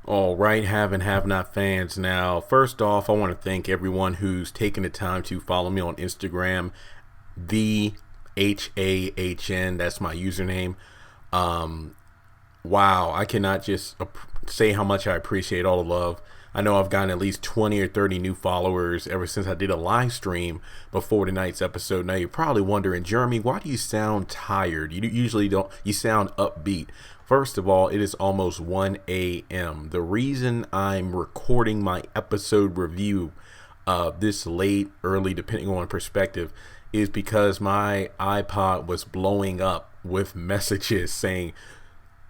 All right, have and have not fans. Now, first off, I want to thank everyone who's taken the time to follow me on Instagram, the HAHN. That's my username. Um, wow, I cannot just say how much I appreciate all the love. I know I've gotten at least 20 or 30 new followers ever since I did a live stream before tonight's episode. Now, you're probably wondering, Jeremy, why do you sound tired? You usually don't, you sound upbeat. First of all, it is almost 1 a.m. The reason I'm recording my episode review this late, early, depending on perspective, is because my iPod was blowing up with messages saying,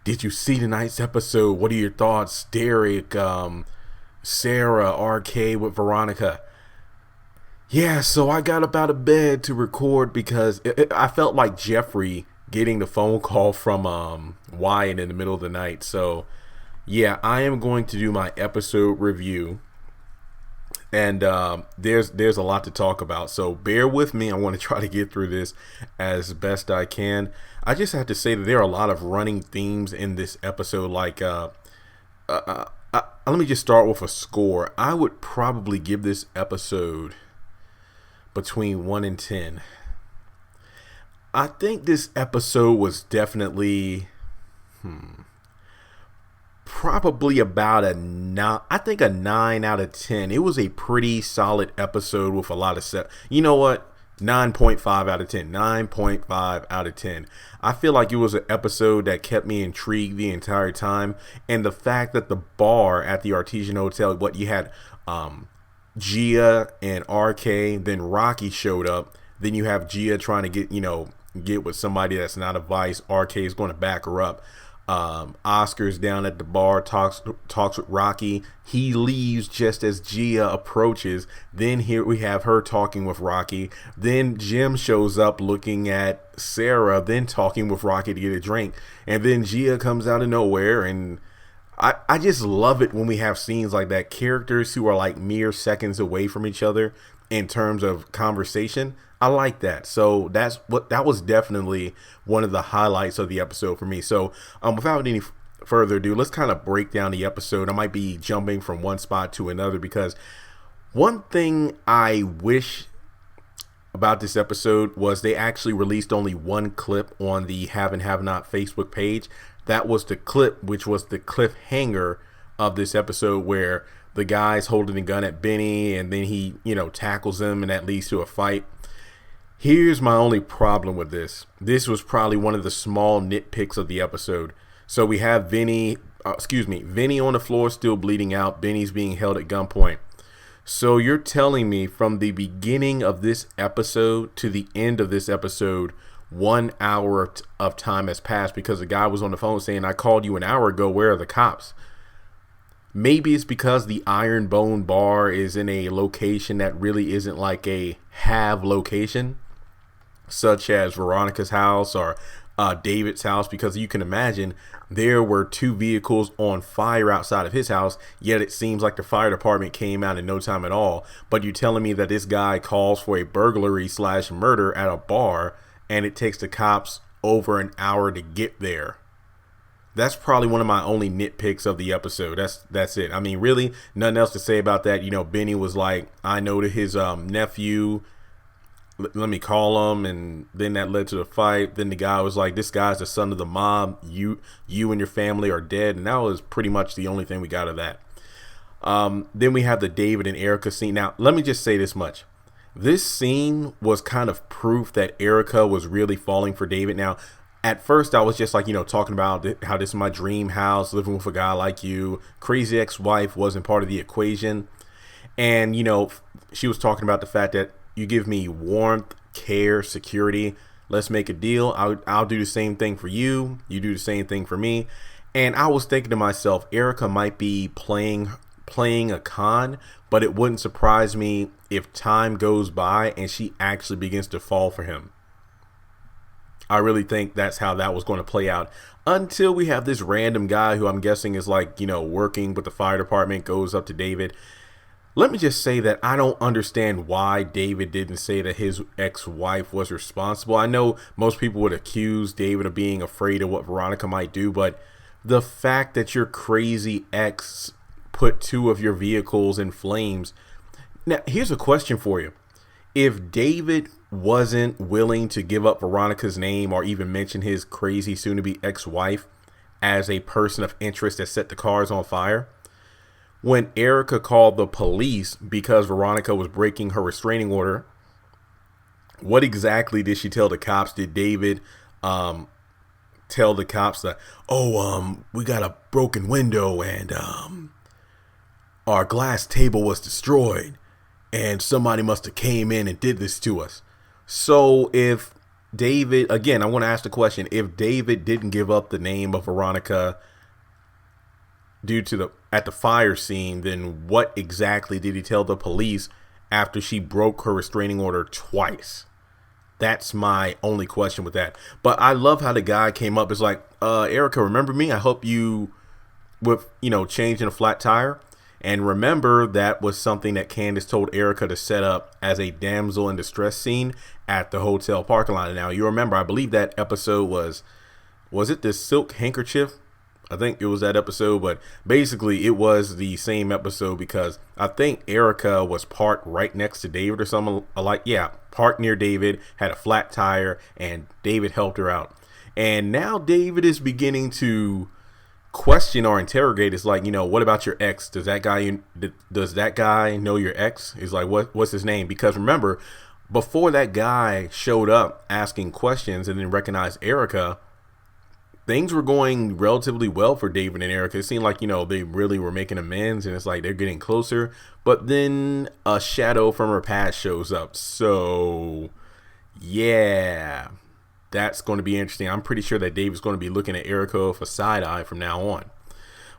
did you see tonight's episode? What are your thoughts? Derrick, Sarah, RK with Veronica. Yeah, so I got up out of bed to record because I felt like Jeffrey getting the phone call from Wyatt in the middle of the night. So yeah, I am going to do my episode review, and there's a lot to talk about, so bear with me. I want to try to get through this as best I can. I just have to say that there are a lot of running themes in this episode. Like let me just start with a score. I would probably give this episode between 1 and 10. I think this episode was definitely probably about a 9. I think a 9 out of 10. It was a pretty solid episode with a lot of set. You know what? 9.5 out of 10. 9.5 out of 10. I feel like it was an episode that kept me intrigued the entire time, and the fact that the bar at the Artesian Hotel, what you had, Gia and RK, then Rocky showed up. Then you have Gia trying to get with somebody that's not a vice. RK is going to back her up. Oscar's down at the bar, talks with Rocky. He leaves just as Gia approaches. Then here we have her talking with Rocky. Then Jim shows up looking at Sarah, then talking with Rocky to get a drink. And then Gia comes out of nowhere, and I just love it when we have scenes like that. Characters who are like mere seconds away from each other in terms of conversation. I like that. So that was definitely one of the highlights of the episode for me. So without any further ado, let's kind of break down the episode. I might be jumping from one spot to another because one thing I wish about this episode was they actually released only one clip on the Have and Have Not Facebook page. That was the clip, which was the cliffhanger of this episode, where the guy's holding a gun at Benny and then he, tackles him, and that leads to a fight. Here's my only problem with this. This was probably one of the small nitpicks of the episode. So we have Vinny on the floor still bleeding out. Benny's being held at gunpoint. So you're telling me from the beginning of this episode to the end of this episode, 1 hour of time has passed because the guy was on the phone saying, I called you an hour ago. Where are the cops? Maybe it's because the Iron Bone Bar is in a location that really isn't like a have location, such as Veronica's house or David's house, because you can imagine there were 2 vehicles on fire outside of his house, yet it seems like the fire department came out in no time at all. But you're telling me that this guy calls for a burglary/murder at a bar, and it takes the cops over an hour to get there. That's probably one of my only nitpicks of the episode. That's it. I mean, really, nothing else to say about that. Benny was like, I know to his nephew, let me call him, and then that led to the fight. Then the guy was like, this guy's the son of the mob. You and your family are dead. And that was pretty much the only thing we got of that. Then we have the David and Erica scene. Now, let me just say this much. This scene was kind of proof that Erica was really falling for David. Now, at first, I was just like, talking about how this is my dream house, living with a guy like you. Crazy ex-wife wasn't part of the equation. And, she was talking about the fact that you give me warmth, care, security. Let's make a deal. I'll do the same thing for you. You do the same thing for me. And I was thinking to myself, Erica might be playing a con, but it wouldn't surprise me if time goes by and she actually begins to fall for him. I really think that's how that was going to play out, until we have this random guy who I'm guessing is like, working with the fire department, goes up to David. Let me just say that I don't understand why David didn't say that his ex-wife was responsible. I know most people would accuse David of being afraid of what Veronica might do, but the fact that your crazy ex put two of your vehicles in flames. Now, here's a question for you. If David wasn't willing to give up Veronica's name or even mention his crazy soon-to-be ex-wife as a person of interest that set the cars on fire, when Erica called the police because Veronica was breaking her restraining order, what exactly did she tell the cops? Did David tell the cops that, we got a broken window and our glass table was destroyed and somebody must have came in and did this to us? So if David, again, I want to ask the question, if David didn't give up the name of Veronica at the fire scene, then what exactly did he tell the police after she broke her restraining order twice? That's my only question with that. But I love how the guy came up. It's like, Erica, remember me? I hope you with, changing a flat tire. And remember, that was something that Candace told Erica to set up as a damsel in distress scene at the hotel parking lot. Now, you remember, I believe that episode was it the silk handkerchief? I think it was that episode, but basically it was the same episode because I think Erica was parked right next to David or something parked near David, had a flat tire, and David helped her out. And now David is beginning to question or interrogate. It's like, what about your ex? Does that guy know your ex? He's like, what's his name? Because remember, before that guy showed up asking questions and then recognized Erica, things were going relatively well for David and Erica. It seemed like, they really were making amends and it's like they're getting closer. But then a shadow from her past shows up. So, yeah, that's going to be interesting. I'm pretty sure that David's going to be looking at Erica with a side eye from now on.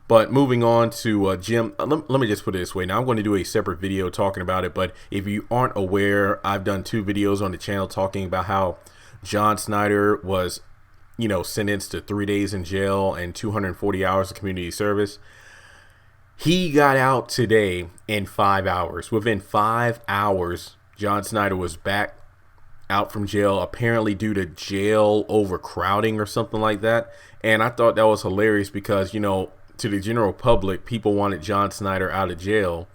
But moving on to Jim, let me just put it this way. Now, I'm going to do a separate video talking about it. But if you aren't aware, I've done 2 videos on the channel talking about how John Snyder was sentenced to 3 days in jail and 240 hours of community service. He got out today in 5 hours. Within 5 hours, John Snyder was back out from jail, apparently due to jail overcrowding or something like that. And I thought that was hilarious because, to the general public, people wanted John Snyder out of jail.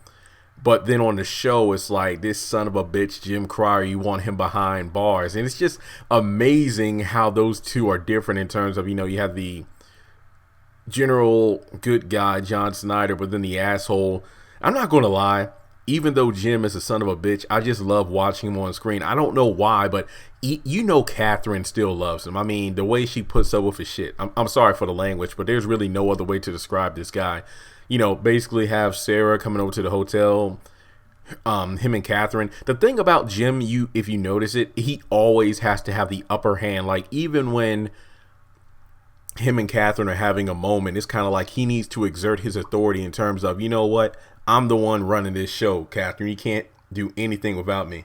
But then on the show, it's like, this son of a bitch, Jim Cryer, you want him behind bars. And it's just amazing how those two are different in terms of, you have the general good guy, John Snyder, but then the asshole. I'm not going to lie. Even though Jim is a son of a bitch, I just love watching him on screen. I don't know why, but Catherine still loves him. I mean, the way she puts up with his shit. I'm sorry for the language, but there's really no other way to describe this guy. Basically have Sarah coming over to the hotel, him and Catherine. The thing about Jim, if you notice it, he always has to have the upper hand. Like, even when him and Catherine are having a moment, it's kind of like he needs to exert his authority in terms of, you know what? I'm the one running this show, Catherine. You can't do anything without me.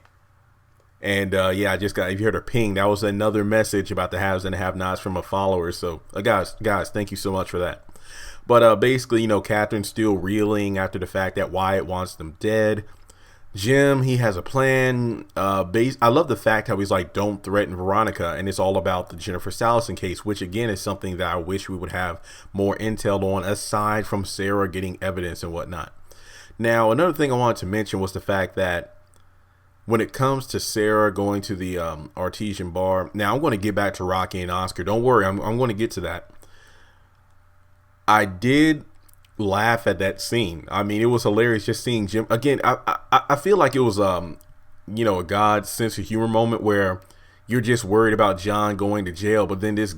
And I just got, if you heard her ping, that was another message about the haves and the have-nots from a follower. So guys, thank you so much for that. But basically, Catherine's still reeling after the fact that Wyatt wants them dead. Jim, he has a plan. I love the fact how he's like, don't threaten Veronica. And it's all about the Jennifer Salison case, which again is something that I wish we would have more intel on, aside from Sarah getting evidence and whatnot. Now, another thing I wanted to mention was the fact that when it comes to Sarah going to the artesian bar, now I'm going to get back to Rocky and Oscar. Don't worry, I'm going to get to that. I did laugh at that scene. I mean, it was hilarious just seeing Jim again. I feel like it was a God's sense of humor moment where you're just worried about John going to jail, but then this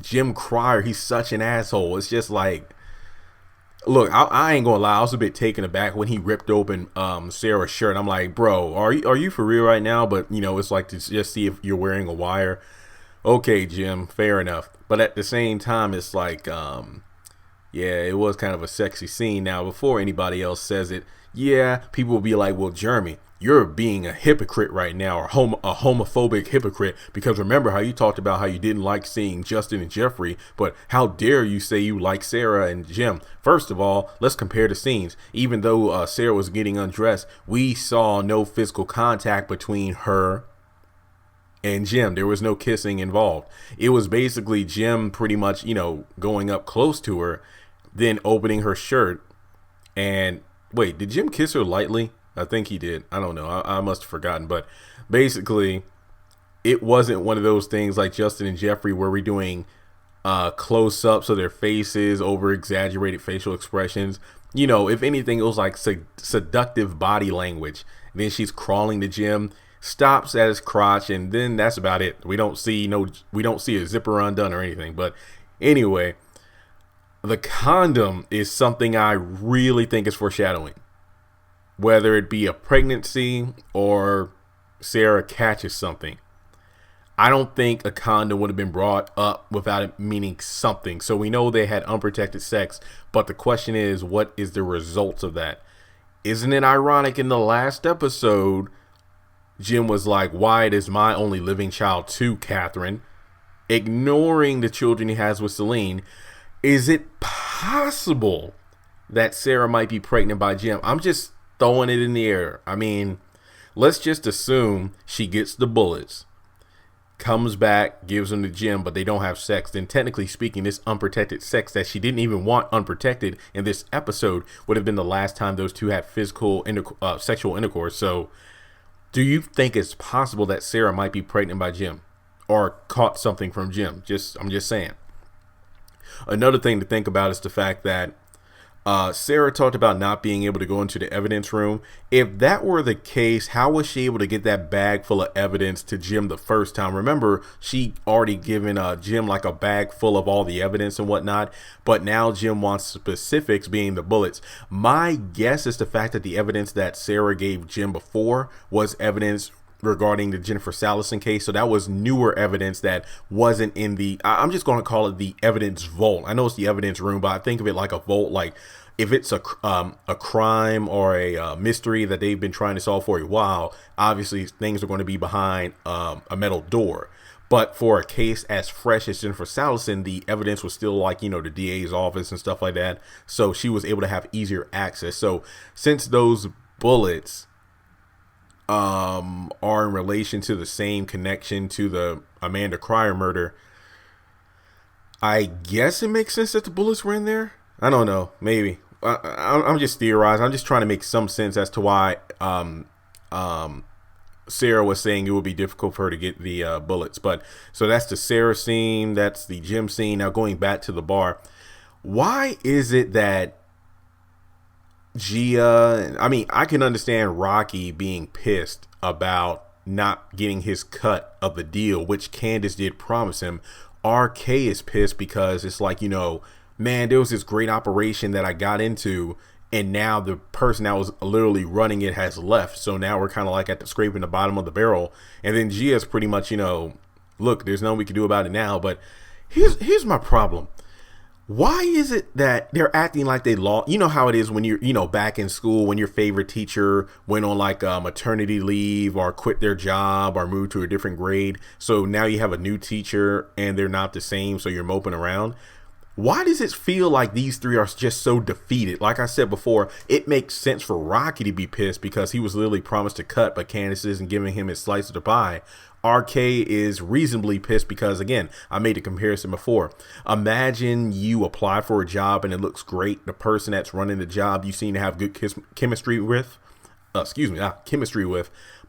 Jim Cryer, he's such an asshole. It's just like, look, I ain't gonna lie, I was a bit taken aback when he ripped open Sarah's shirt. I'm like, bro, are you for real right now? But it's like to just see if you're wearing a wire. Okay, Jim, fair enough. But at the same time, it's like, it was kind of a sexy scene. Now, before anybody else says it, people will be like, well, Jeremy, you're being a hypocrite right now, or a homophobic hypocrite, because remember how you talked about how you didn't like seeing Justin and Jeffrey, but how dare you say you like Sarah and Jim? First of all, let's compare the scenes. Even though Sarah was getting undressed, we saw no physical contact between her and Jim. There was no kissing involved. It was basically Jim pretty much, going up close to her, then opening her shirt. And wait, did Jim kiss her lightly? I think he did. I don't know. I must have forgotten. But basically, it wasn't one of those things like Justin and Jeffrey where we're doing close-ups of their faces, over-exaggerated facial expressions. If anything, it was like seductive body language. And then she's crawling to Jim, stops at his crotch, and then that's about it. We don't see a zipper undone or anything. But anyway, the condom is something I really think is foreshadowing. Whether it be a pregnancy or Sarah catches something. I don't think a condom would have been brought up without it meaning something. So we know they had unprotected sex, but the question is, what is the results of that? Isn't it ironic in the last episode, Jim was like, Wyatt is my only living child too, Catherine, ignoring the children he has with Celine. Is it possible that Sarah might be pregnant by Jim? I'm just throwing it in the air. I mean, let's just assume she gets the bullets, comes back, gives them to Jim, but they don't have sex. Then technically speaking, this unprotected sex that she didn't even want unprotected in this episode would have been the last time those two had sexual intercourse. So do you think it's possible that Sarah might be pregnant by Jim or caught something from Jim? I'm just saying. Another thing to think about is the fact that Sarah talked about not being able to go into the evidence room. If that were the case, how was she able to get that bag full of evidence to Jim the first time? Remember, she already given Jim like a bag full of all the evidence and whatnot, but now Jim wants specifics, being the bullets. My guess is the fact that the evidence that Sarah gave Jim before was evidence regarding the Jennifer Salison case. So that was newer evidence that wasn't in I'm just going to call it the evidence vault. I know it's the evidence room, but I think of it like a vault. Like if it's a crime or a mystery that they've been trying to solve for a while, obviously things are going to be behind a metal door. But for a case as fresh as Jennifer Salison, the evidence was still like, the DA's office and stuff like that. So she was able to have easier access. So since those bullets are in relation to the same connection to the Amanda Cryer murder, I guess it makes sense that the bullets were in there. I don't know, maybe. I'm just theorizing. I'm just trying to make some sense as to why Sarah was saying it would be difficult for her to get the bullets. But so that's the Sarah scene, that's the Jim scene. Now going back to the bar, why is it that I can understand Rocky being pissed about not getting his cut of the deal, which Candace did promise him. RK is pissed because it's like, man, there was this great operation that I got into, and now the person that was literally running it has left. So now we're kind of like scraping the bottom of the barrel. And then Gia's pretty much, look, there's nothing we can do about it now. But here's my problem. Why is it that they're acting like they lost? You know how it is when you're, back in school, when your favorite teacher went on like maternity leave or quit their job or moved to a different grade. So now you have a new teacher and they're not the same. So you're moping around. Why does it feel like these three are just so defeated? Like I said before, it makes sense for Rocky to be pissed because he was literally promised a cut, but Candace isn't giving him his slice of the pie. RK is reasonably pissed because, again, I made a comparison before. Imagine you apply for a job and it looks great. The person that's running the job you seem to have good chemistry with.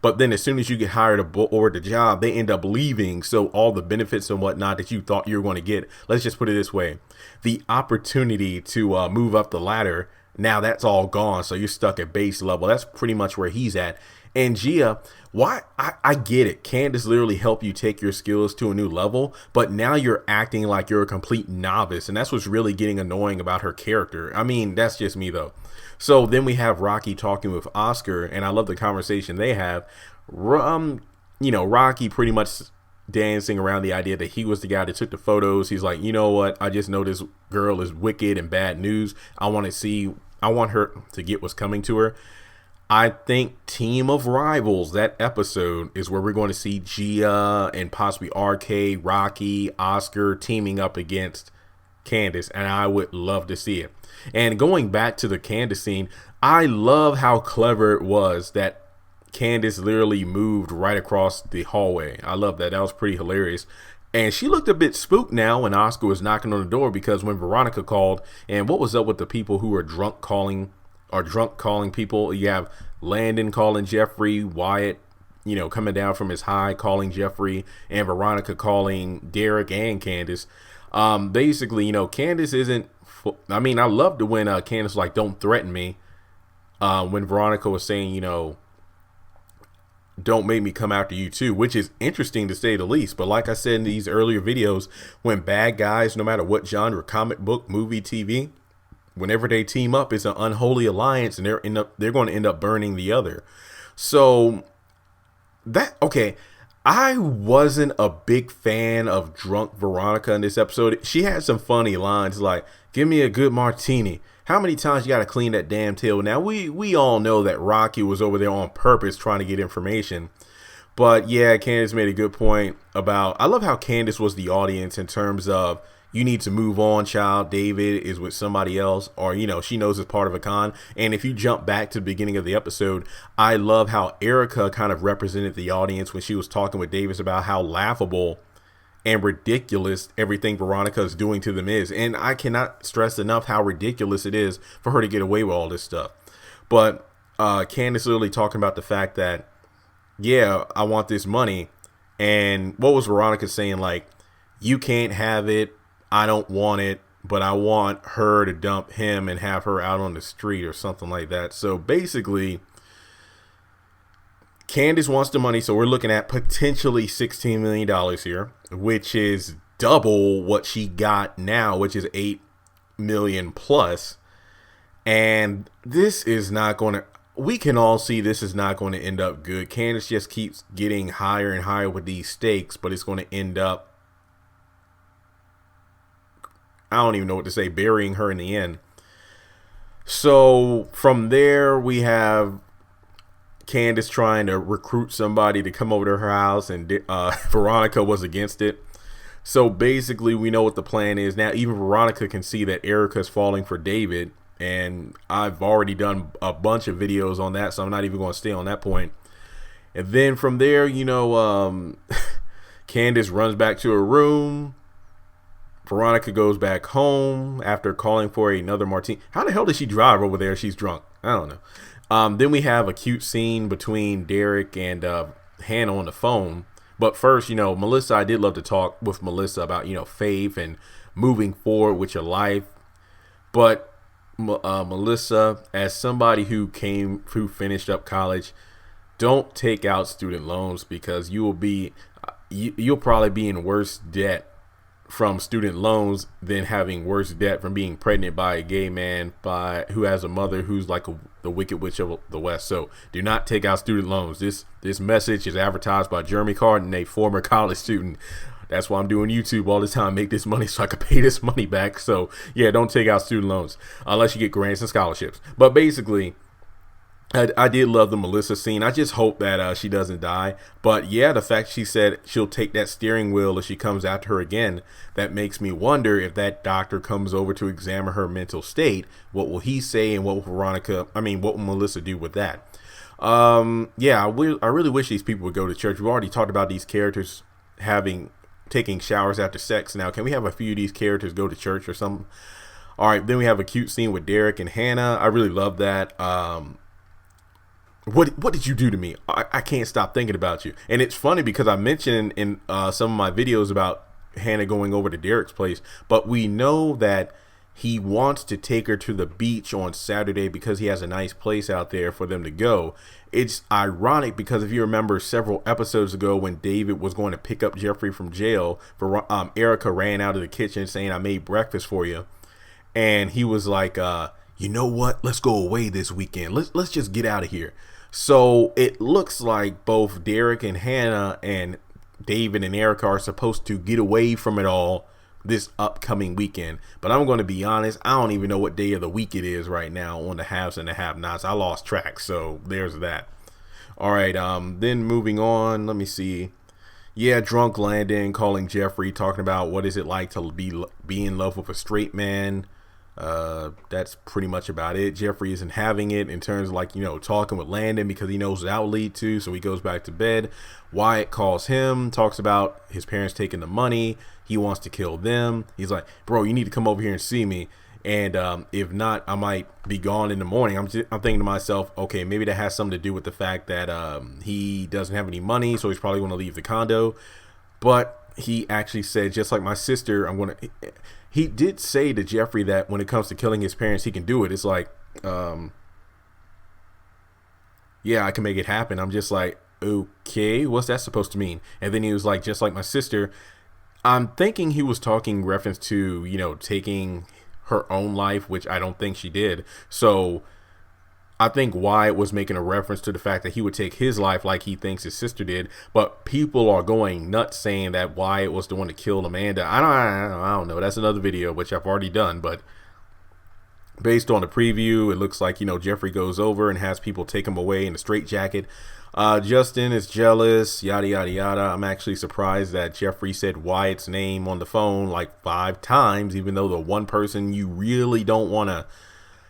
But then as soon as you get hired aboard the job, they end up leaving. So all the benefits and whatnot that you thought you were going to get, let's just put it this way. The opportunity to move up the ladder, now that's all gone. So you're stuck at base level. That's pretty much where he's at. And Gia, why? I get it. Candace literally helped you take your skills to a new level, but now you're acting like you're a complete novice. And that's what's really getting annoying about her character. I mean, that's just me, though. So then we have Rocky talking with Oscar, and I love the conversation they have. Rocky pretty much dancing around the idea that he was the guy that took the photos. He's like, you know what? I just know this girl is wicked and bad news. I want her to get what's coming to her. I think Team of Rivals, that episode, is where we're going to see Gia and possibly RK, Rocky, Oscar teaming up against Candace, and I would love to see it. And going back to the Candace scene, I love how clever it was that Candace literally moved right across the hallway. I love that. That was pretty hilarious. And she looked a bit spooked now when Oscar was knocking on the door, because when Veronica called, and what was up with the people who were drunk calling people? You have Landon calling Jeffrey, Wyatt, coming down from his high calling Jeffrey, and Veronica calling Derrick and Candace. Basically, Candace isn't. I mean, I loved it when Candace was like, "Don't threaten me." When Veronica was saying, don't make me come after you too, which is interesting to say the least. But like I said in these earlier videos, when bad guys, no matter what genre, comic book, movie, TV, whenever they team up, it's an unholy alliance, and they're going to end up burning the other. So I wasn't a big fan of drunk Veronica in this episode. She had some funny lines like, "Give me a good martini. How many times you got to clean that damn tail?" Now, we all know that Rocky was over there on purpose trying to get information. But yeah, Candace made a good point about, I love how Candace was the audience in terms of, you need to move on, child. David is with somebody else, or, she knows it's part of a con. And if you jump back to the beginning of the episode, I love how Erica kind of represented the audience when she was talking with Davis about how laughable and ridiculous everything Veronica is doing to them is. And I cannot stress enough how ridiculous it is for her to get away with all this stuff. But Candace literally talking about the fact that, yeah, I want this money. And what was Veronica saying? Like, you can't have it. I don't want it, but I want her to dump him and have her out on the street or something like that. So basically, Candace wants the money, so we're looking at potentially $16 million here, which is double what she got now, which is $8 million plus. And this is not going to, we can all see this is not going to end up good. Candace just keeps getting higher and higher with these stakes, but it's going to end up, I don't even know what to say, burying her in the end. So from there, we have Candace trying to recruit somebody to come over to her house, and Veronica was against it. So basically, we know what the plan is now. Even Veronica can see that Erica's falling for David, and I've already done a bunch of videos on that, so I'm not even going to stay on that point. And then from there, Candace runs back to her room. Veronica goes back home after calling for another martini. How the hell did she drive over there? She's drunk. I don't know. Then we have a cute scene between Derrick and Hannah on the phone. But first, Melissa, I did love to talk with Melissa about, faith and moving forward with your life. But Melissa, as somebody who finished up college, don't take out student loans, because you'll probably be in worse debt from student loans than having worse debt from being pregnant by a gay man who has a mother who's like the Wicked Witch of the West. So do not take out student loans. This message is advertised by Jeremy Carden, a former college student. That's why I'm doing YouTube all the time, make this money so I can pay this money back. So yeah, don't take out student loans unless you get grants and scholarships. But basically, I did love the Melissa scene. I just hope that she doesn't die. But yeah, the fact she said she'll take that steering wheel if she comes after her again, that makes me wonder if that doctor comes over to examine her mental state, what will he say, and what will Melissa do with that? Yeah, I really wish these people would go to church. We've already talked about these characters taking showers after sex. Now, can we have a few of these characters go to church or something? All right, then we have a cute scene with Derrick and Hannah. I really love that. What did you do to me? I can't stop thinking about you. And it's funny because I mentioned in some of my videos about Hannah going over to Derrick's place, but we know that he wants to take her to the beach on Saturday because he has a nice place out there for them to go. It's ironic because if you remember several episodes ago when David was going to pick up Jeffrey from jail, Erica ran out of the kitchen saying, "I made breakfast for you." And he was like, you know what? Let's go away this weekend. Let's just get out of here. So it looks like both Derrick and Hannah and David and Erica are supposed to get away from it all this upcoming weekend. But I'm going to be honest, I don't even know what day of the week it is right now on the haves and the have-nots. I lost track, so there's that. All right, then moving on, let me see. Yeah, drunk Landon calling Jeffrey, talking about what is it like to be in love with a straight man. That's pretty much about it. Jeffrey isn't having it in terms of like, talking with Landon because he knows that will lead to, so he goes back to bed. Wyatt calls him, talks about his parents taking the money. He wants to kill them. He's like, bro, you need to come over here and see me. And if not, I might be gone in the morning. I'm thinking to myself, okay, maybe that has something to do with the fact that he doesn't have any money, so he's probably going to leave the condo. But he actually said, just like my sister, he did say to Jeffrey that when it comes to killing his parents, he can do it. It's like, yeah, I can make it happen. I'm just like, okay, what's that supposed to mean? And then he was like, just like my sister. I'm thinking he was talking reference to, taking her own life, which I don't think she did. So I think Wyatt was making a reference to the fact that he would take his life like he thinks his sister did. But people are going nuts saying that Wyatt was the one that killed Amanda. I don't know. That's another video, which I've already done. But based on the preview, it looks like, Jeffrey goes over and has people take him away in a straitjacket. Justin is jealous, yada, yada, yada. I'm actually surprised that Jeffrey said Wyatt's name on the phone like 5 times, even though the one person you really don't want to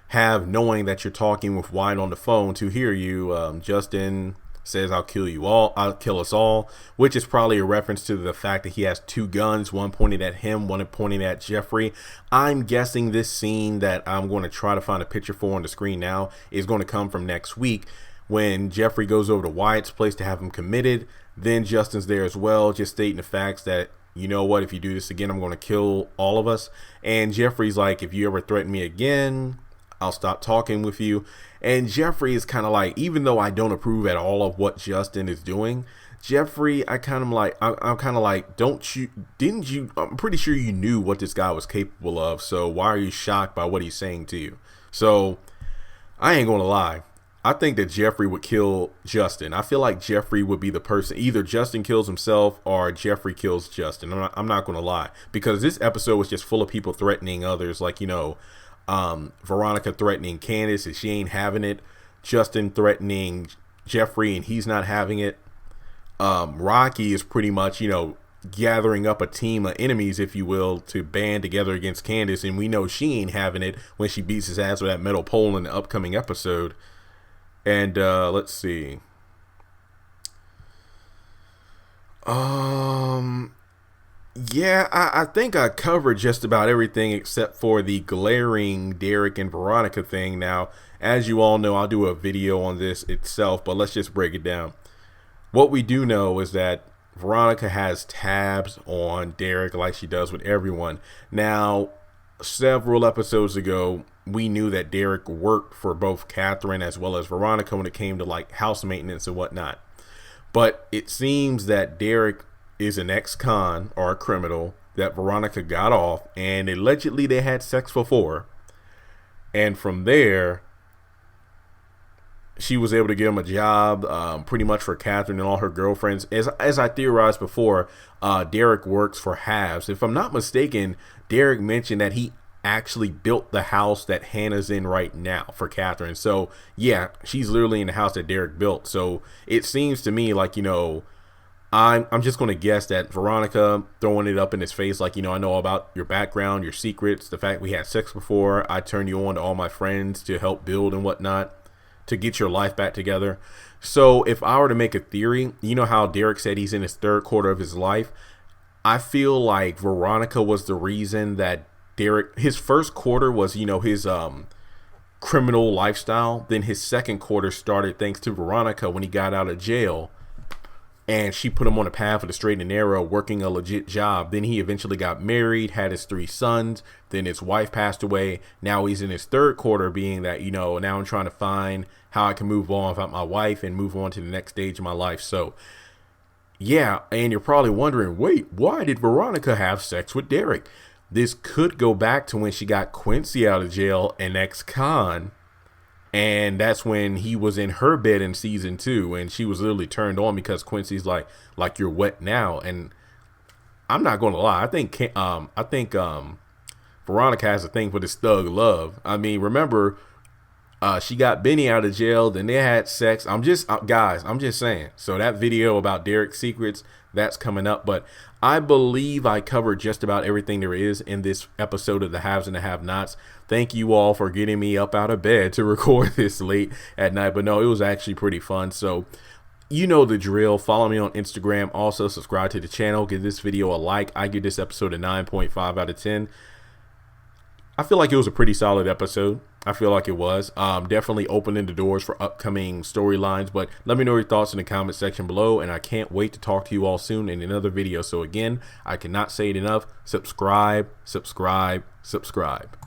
have knowing that you're talking with Wyatt on the phone to hear you. Justin says, I'll kill us all, which is probably a reference to the fact that he has 2 guns, one pointed at him, one pointing at Jeffrey. I'm guessing this scene that I'm going to try to find a picture for on the screen now is going to come from next week, when Jeffrey goes over to Wyatt's place to have him committed. Then Justin's there as well, just stating the facts that, you know what, if you do this again, I'm going to kill all of us. And Jeffrey's like, if you ever threaten me again, I'll stop talking with you. And Jeffrey is kind of like, even though I don't approve at all of what Justin is doing, Jeffrey, I'm kind of like, I'm pretty sure you knew what this guy was capable of. So why are you shocked by what he's saying to you? So I ain't going to lie. I think that Jeffrey would kill Justin. I feel like Jeffrey would be the person. Either Justin kills himself or Jeffrey kills Justin. I'm not going to lie. Because this episode was just full of people threatening others. Like, Veronica threatening Candace and she ain't having it. Justin threatening Jeffrey and he's not having it. Rocky is pretty much, gathering up a team of enemies, if you will, to band together against Candace. And we know she ain't having it when she beats his ass with that metal pole in the upcoming episode. And let's see. Yeah, I think I covered just about everything except for the glaring Derrick and Veronica thing. Now, as you all know, I'll do a video on this itself, but let's just break it down. What we do know is that Veronica has tabs on Derrick like she does with everyone. Now, several episodes ago, we knew that Derrick worked for both Catherine as well as Veronica when it came to like house maintenance and whatnot. But it seems that Derrick is an ex-con or a criminal that Veronica got off, and allegedly they had sex before. And from there, she was able to give him a job pretty much for Catherine and all her girlfriends. As I theorized before, Derrick works for Halves. If I'm not mistaken, Derrick mentioned that he actually built the house that Hannah's in right now for Catherine. So yeah, she's literally in the house that Derrick built. So it seems to me like, I'm just going to guess that Veronica throwing it up in his face like, I know about your background, your secrets, the fact we had sex before, I turned you on to all my friends to help build and whatnot, to get your life back together. So if I were to make a theory, how Derrick said he's in his 3rd quarter of his life, I feel like Veronica was the reason that Derrick, his 1st quarter was, his criminal lifestyle. Then his 2nd quarter started thanks to Veronica when he got out of jail. And she put him on a path of the straight and narrow, working a legit job. Then he eventually got married, had his 3 sons. Then his wife passed away. Now he's in his 3rd quarter, being that, now I'm trying to find how I can move on without my wife and move on to the next stage of my life. So, yeah, and you're probably wondering, wait, why did Veronica have sex with Derrick? This could go back to when she got Quincy out of jail, an ex-con. And that's when he was in her bed in season 2, and she was literally turned on because Quincy's like you're wet now. And I'm not going to lie, I think Veronica has a thing for this thug love. I mean, remember, She got Benny out of jail. Then they had sex. Guys, I'm just saying. So that video about Derrick's secrets, that's coming up. But I believe I covered just about everything there is in this episode of The Haves and the Have-Nots. Thank you all for getting me up out of bed to record this late at night. But no, it was actually pretty fun. So you know the drill. Follow me on Instagram. Also subscribe to the channel. Give this video a like. I give this episode a 9.5 out of 10. I feel like it was a pretty solid episode. I feel like it was. Definitely opening the doors for upcoming storylines. But let me know your thoughts in the comment section below. And I can't wait to talk to you all soon in another video. So again, I cannot say it enough. Subscribe, subscribe, subscribe.